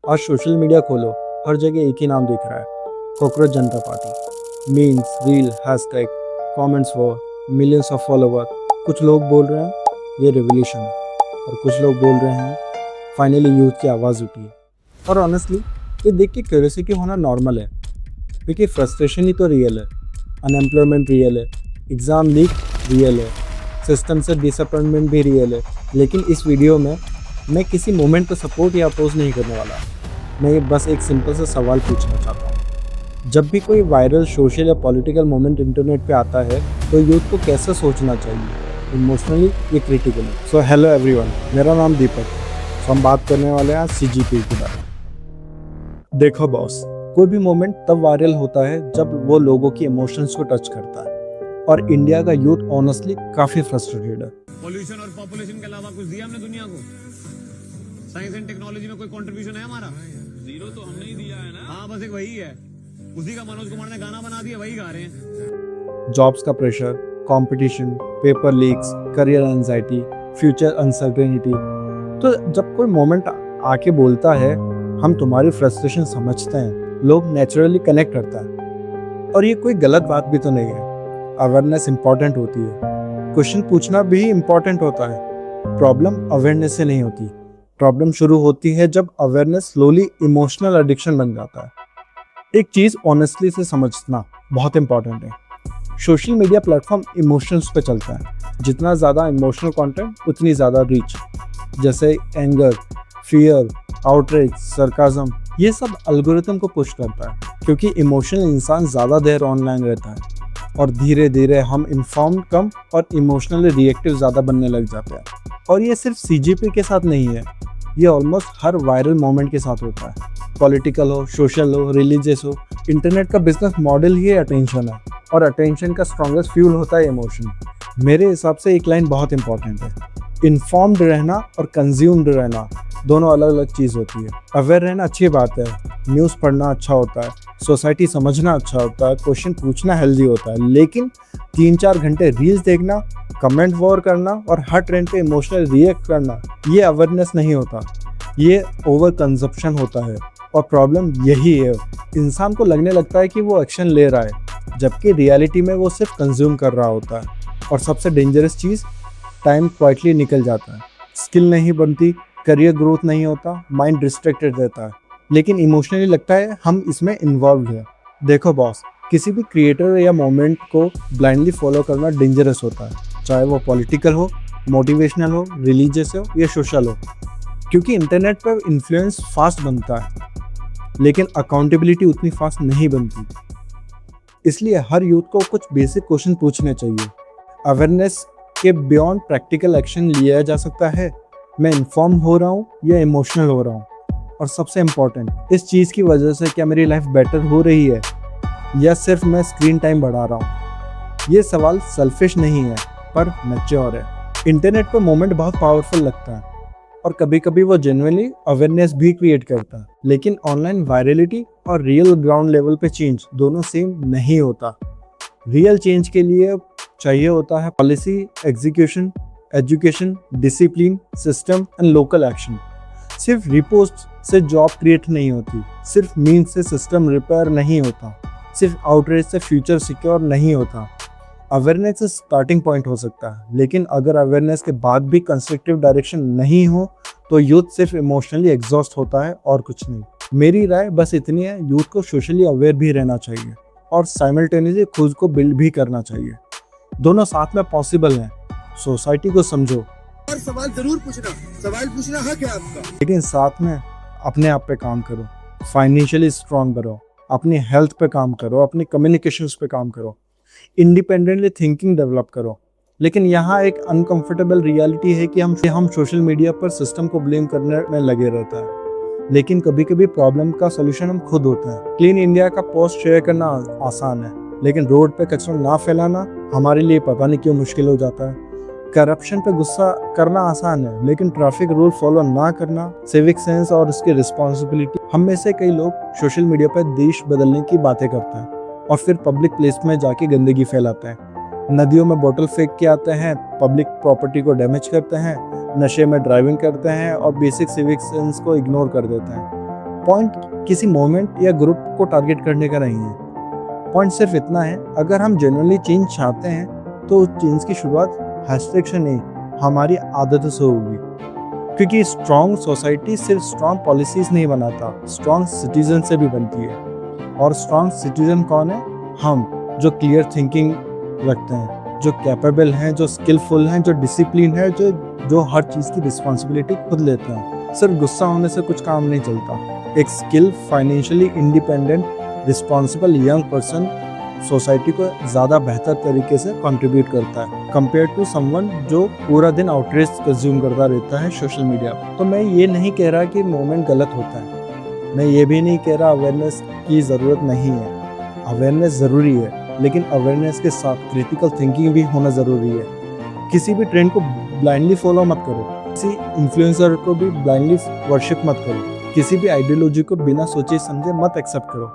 आज social media खोलो, हर जगह एक ही नाम दिख रहा है, cockroach Janata party. Memes, reel, hashtag, comments war, millions of follower. कुछ लोग बोल रहे हैं ये रेवोल्यूशन है, और कुछ लोग बोल रहे हैं फाइनली यूथ की आवाज़ उठी है। और ऑनेस्टली ये देख के क्यूरियोसिटी होना नॉर्मल है, क्योंकि फ्रस्ट्रेशन ही तो रियल है, अनएम्प्लॉयमेंट रियल है, एग्ज़ाम लीक रियल है, सिस्टम से डिसअपॉइंटमेंट भी रियल है। लेकिन इस वीडियो में मैं किसी मोमेंट को सपोर्ट या अपोज नहीं करने वाला। मैं बस एक सिंपल सा सवाल पूछना चाहता हूँ। जब भी कोई वायरल सोशल या पॉलिटिकल मोमेंट इंटरनेट पे आता है तो यूथ को कैसे सोचना चाहिए, इमोशनली या क्रिटिकली। सो हेलो एवरीवन, मेरा नाम दीपक। हम बात करने वाले हैं आज सीजीपी के बारे में। देखो बॉस, कोई भी मोमेंट तब वायरल होता है जब वो लोगों की इमोशंस को टच करता है, और इंडिया का यूथ ऑनेस्टली काफी फ्रस्ट्रेटेड है। पॉल्यूशन और पॉपुलेशन के अलावा कुछ दिया हमने दुनिया को? साइंस एंड टेक्नोलॉजी में कोई कंट्रीब्यूशन है हमारा? जीरो तो हमने ही दिया है ना। हाँ, बस एक वही है, उसी का मनोज कुमार ने गाना बना दिया, वही गा रहे हैं। जॉब्स का pressure, competition, paper leaks, career anxiety, future uncertainty. तो जब कोई मोमेंट आके बोलता है हम तुम्हारी फ्रस्ट्रेशन समझते हैं, लोग नेचुरली कनेक्ट करता है। और ये कोई गलत बात भी तो नहीं है। अवेयरनेस इंपॉर्टेंट होती है, क्वेश्चन पूछना भी इम्पॉर्टेंट होता है। प्रॉब्लम अवेयरनेस से नहीं होती, प्रॉब्लम शुरू होती है जब अवेयरनेस स्लोली इमोशनल एडिक्शन बन जाता है। एक चीज़ ऑनेस्टली से समझना बहुत इंपॉर्टेंट है। सोशल मीडिया प्लेटफॉर्म इमोशंस पे चलता है, जितना ज़्यादा इमोशनल कंटेंट उतनी ज़्यादा रीच। जैसे एंगर, फियर, आउटरीच, सरकाज़म, ये सब एल्गोरिथम को पुश करता है, क्योंकि इमोशनल इंसान ज़्यादा देर ऑनलाइन रहता है, और धीरे धीरे हम इन्फॉर्म्ड कम और इमोशनली रिएक्टिव ज़्यादा बनने लग जाते हैं। और ये सिर्फ सीजीपी के साथ नहीं है, ये ऑलमोस्ट हर वायरल मोमेंट के साथ होता है। पॉलिटिकल हो, सोशल हो, रिलीजियस हो, इंटरनेट का बिजनेस मॉडल ही अटेंशन है, और अटेंशन का स्ट्रॉन्गेस्ट फ्यूल होता है इमोशन। मेरे हिसाब से एक लाइन बहुत इंपॉर्टेंट है, इन्फॉर्म्ड रहना और कंज्यूम्ड रहना दोनों अलग अलग चीज़ होती है। अवेयर रहना अच्छी बात है, न्यूज़ पढ़ना अच्छा होता है, सोसाइटी समझना अच्छा होता है, क्वेश्चन पूछना हेल्दी होता है। लेकिन 3-4 घंटे रील्स देखना, कमेंट वॉर करना और हर ट्रेंड पे इमोशनल रिएक्ट करना, ये अवेयरनेस नहीं होता, ये ओवर कंजप्शन होता है। और प्रॉब्लम यही है, इंसान को लगने लगता है कि वो एक्शन ले रहा है, जबकि रियलिटी में वो सिर्फ कंज्यूम कर रहा होता है। और सबसे डेंजरस चीज़, टाइम क्वाइटली निकल जाता है, स्किल नहीं बनती, करियर ग्रोथ नहीं होता, माइंड डिस्ट्रैक्टेड रहता है, लेकिन इमोशनली लगता है हम इसमें इन्वॉल्व है। देखो बॉस, किसी भी क्रिएटर या मोमेंट को ब्लाइंडली फॉलो करना डेंजरस होता है, चाहे वो पॉलिटिकल हो, मोटिवेशनल हो, रिलीजियस हो या सोशल हो, क्योंकि इंटरनेट पर इन्फ्लुएंस फास्ट बनता है, लेकिन अकाउंटेबिलिटी उतनी फास्ट नहीं बनती। इसलिए हर यूथ को कुछ बेसिक क्वेश्चन पूछने चाहिए। अवेयरनेस के बियॉन्ड प्रैक्टिकल एक्शन लिया जा सकता है, मैं इन्फॉर्म हो रहा हूँ या इमोशनल हो रहा हूँ, और सबसे इम्पॉर्टेंट, इस चीज़ की वजह से क्या मेरी लाइफ बेटर हो रही है या सिर्फ मैं स्क्रीन टाइम बढ़ा रहा हूँ। ये सवाल सेल्फिश नहीं है, पर मैच्योर है। इंटरनेट पर मोमेंट बहुत पावरफुल लगता है, और कभी कभी वो जेन्युइनली अवेयरनेस भी क्रिएट करता है, लेकिन ऑनलाइन वायरलिटी और रियल ग्राउंड लेवल पे चेंज दोनों सेम नहीं होता। रियल चेंज के लिए चाहिए होता है policy execution, education, discipline, system and local action. सिर्फ रिपोस्ट से जॉब क्रिएट नहीं होती, सिर्फ मीम्स से सिस्टम रिपेयर नहीं होता, सिर्फ आउटरीच से फ्यूचर सिक्योर नहीं होता। अवेयरनेस स्टार्टिंग पॉइंट हो सकता है, लेकिन अगर अवेयरनेस के बाद भी कंस्ट्रक्टिव डायरेक्शन नहीं हो तो यूथ सिर्फ इमोशनली एग्जॉस्ट होता है और कुछ नहीं। मेरी राय बस इतनी है, यूथ को सोशली अवेयर भी रहना चाहिए और साइमल्टेनियसली खुद को बिल्ड भी करना चाहिए। दोनों साथ में पॉसिबल हैं। सोसाइटी को समझो और सवाल जरूर पूछना, सवाल पूछना हक है आपका, लेकिन साथ में अपने आप पे काम करो, फाइनेंशियली स्ट्रांग करो, अपनी हेल्थ पे काम करो, अपनी कम्युनिकेशंस पे काम करो, इंडिपेंडेंटली थिंकिंग डेवलप करो। लेकिन यहाँ एक अनकंफर्टेबल रियलिटी है कि हम सोशल मीडिया पर सिस्टम को ब्लेम करने में लगे रहता है, लेकिन कभी कभी प्रॉब्लम का सोल्यूशन हम खुद होते हैं। क्लीन इंडिया का पोस्ट शेयर करना आसान है, लेकिन रोड पे कचरा ना फैलाना हमारे लिए पता नहीं क्यों मुश्किल हो जाता है। करप्शन पे गुस्सा करना आसान है, लेकिन ट्रैफिक रूल फॉलो ना करना, सिविक सेंस और उसकी रिस्पॉन्सिबिलिटी। हम में से कई लोग सोशल मीडिया पर देश बदलने की बातें करते हैं और फिर पब्लिक प्लेस में जाके गंदगी फैलाते हैं, नदियों में बोतल फेंक के आते हैं, पब्लिक प्रॉपर्टी को डैमेज करते हैं, नशे में ड्राइविंग करते हैं और बेसिक सिविक सेंस को इग्नोर कर देते हैं। पॉइंट किसी मोमेंट या ग्रुप को टारगेट करने का नहीं है। पॉइंट सिर्फ इतना है, अगर हम जेन्युइनली चेंज चाहते हैं तो उस चेंज की शुरुआत हैशटैग से नहीं, हमारी आदतों से होगी। क्योंकि स्ट्रॉन्ग सोसाइटी सिर्फ स्ट्रॉन्ग पॉलिसीज नहीं बनाता, स्ट्रॉन्ग सिटीजन से भी बनती है। और स्ट्रॉन्ग सिटीजन कौन है? हम, जो क्लियर थिंकिंग रखते हैं, जो कैपेबल हैं, जो स्किलफुल हैं, जो डिसिप्लिन है, जो हर चीज़ की रिस्पॉन्सिबिलिटी खुद लेते हैं। सिर्फ गुस्सा होने से कुछ काम नहीं चलता। एक skill, financially independent, responsible young person society को ज़्यादा बेहतर तरीके से कंट्रीब्यूट करता है कंपेयर टू समवन जो पूरा दिन आउटरीच कंज्यूम करता रहता है सोशल मीडिया पर। तो मैं ये नहीं कह रहा कि मूवमेंट गलत होता है, मैं ये भी नहीं कह रहा अवेयरनेस की ज़रूरत नहीं है। अवेयरनेस ज़रूरी है, लेकिन अवेयरनेस के साथ क्रिटिकल थिंकिंग भी होना ज़रूरी है। किसी भी ट्रेंड को ब्लाइंडली फॉलो मत करो, किसी इन्फ्लुएंसर को भी ब्लाइंडली वर्शिप मत करो, किसी भी आइडियोलॉजी को बिना सोचे समझे मत एक्सेप्ट करो।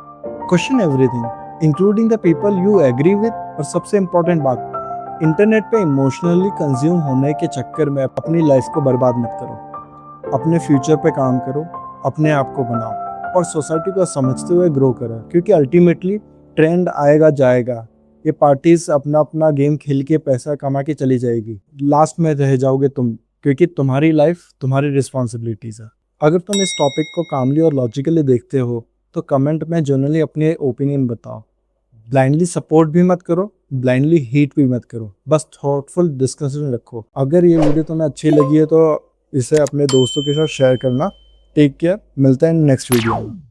Question everything including the people you agree with. और सबसे इम्पोर्टेंट बात, इंटरनेट पे इमोशनली कंज्यूम होने के चक्कर में अपनी लाइफ को बर्बाद मत करो। अपने फ्यूचर पे काम करो, अपने आप को बनाओ और सोसाइटी को समझते हुए ग्रो करो। क्योंकि अल्टीमेटली ट्रेंड आएगा जाएगा, ये पार्टीज अपना अपना गेम खेल के पैसा कमा के चली जाएगी, लास्ट में रह जाओगे तुम, क्योंकि तुम्हारी लाइफ तुम्हारी रिस्पॉन्सिबिलिटीज है। अगर तुम इस टॉपिक को कामली और लॉजिकली देखते हो तो कमेंट में जनरली अपने ओपिनियन बताओ। ब्लाइंडली सपोर्ट भी मत करो, ब्लाइंडली हेट भी मत करो, बस थॉटफुल डिस्कशन रखो। अगर ये वीडियो तुम्हें अच्छी लगी है तो इसे अपने दोस्तों के साथ शेयर करना। टेक केयर, मिलते हैं नेक्स्ट वीडियो में।